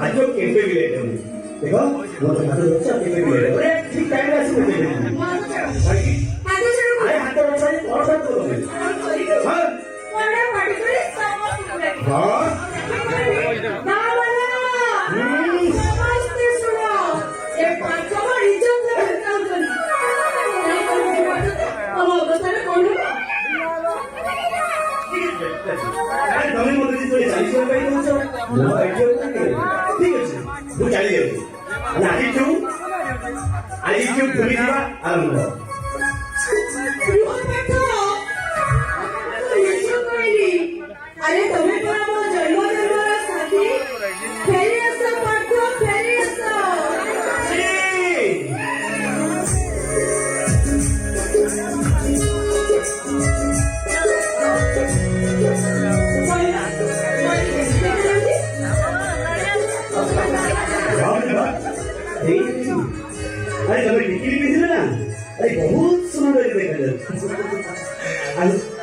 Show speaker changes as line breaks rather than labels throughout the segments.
आज केबे भी लेट होनी देखो वो तो हाथ से केबे भी लेट अरे ठीक टाइम में ऐसे मुझे अरे हाथ में सारी और सब तो हां बड़ा पार्टी करे सब हां ना वाला नमस्ते सुनो ये पांच का इज्जत से काम करी अब बता कौन है अरे तुम्हें मुझे तो 40 रुपए ही दो वो आइडिया ठीक है वो चलिए ना आदि क्यों भूली दिया आरंभ अरे तुम्हें थोड़ा बहुत जन्म साथी फेरी असं पाठवा फेरी अरे तुम्हें टिकली भी दिले ना अरे बहुत सुंदर देखा जाए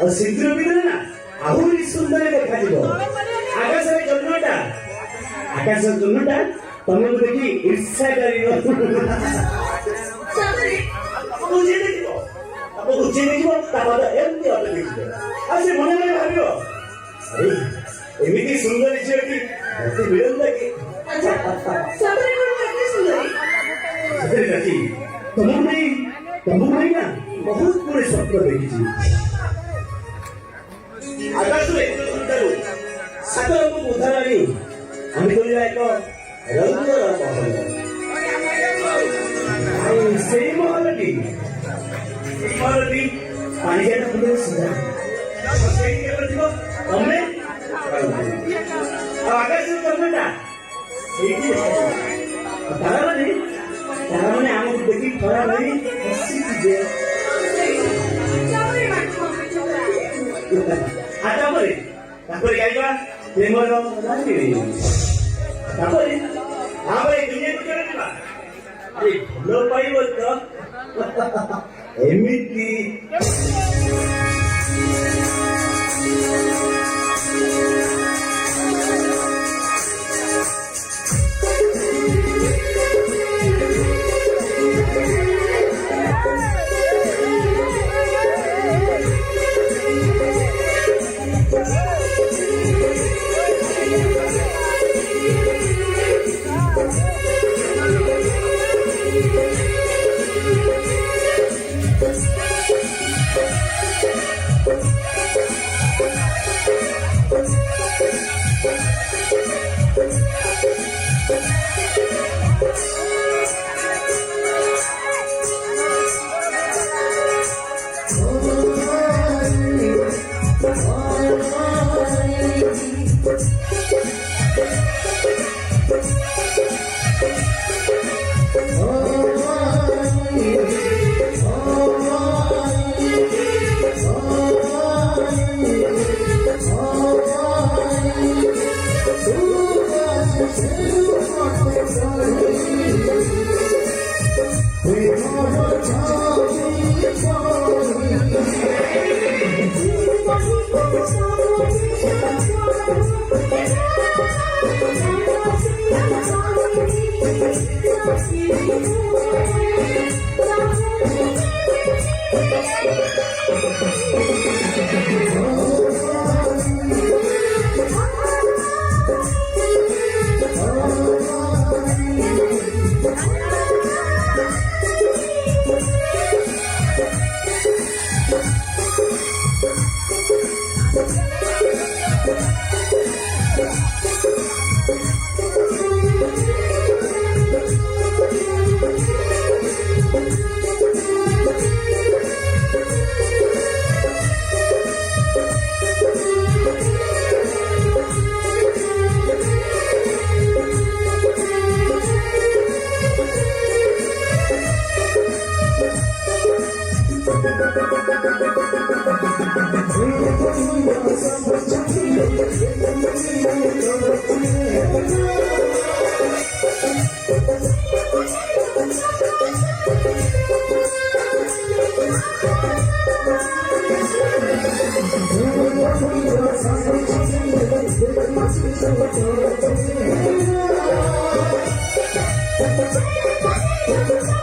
और सिंदूर भी दिले ना आहुरी सुंदर देखा जाए आकाश रे जन्नटा तुम्हें देखी ईर्ष्या करियो मुझे देखो अब मुझे देखो तब एमती अपने देखो ऐसे मने मने भाबियो अरे एमिति सुंदर इच्छा की ऐसे मिलन लगी सबरे को कितनी सुंदरी सबरे कची तुम ना बहुत पूरे स्वप्न देखी थी आकाश रे सुंदर सागर को उधारानी हम तो एक रंगीन महल से महलटी पानी के अंदर सुंदर सही के प्रतिभा हमने आकाश से करना तारा नहीं तारा ने आम को देखी थोड़ा नहीं हंसी दे आता परे तापर गाइबा प्रेमर लागी तापर आबे दुनिया को चलेबा अरे भलो पाइबो तो एमिति
Thank you.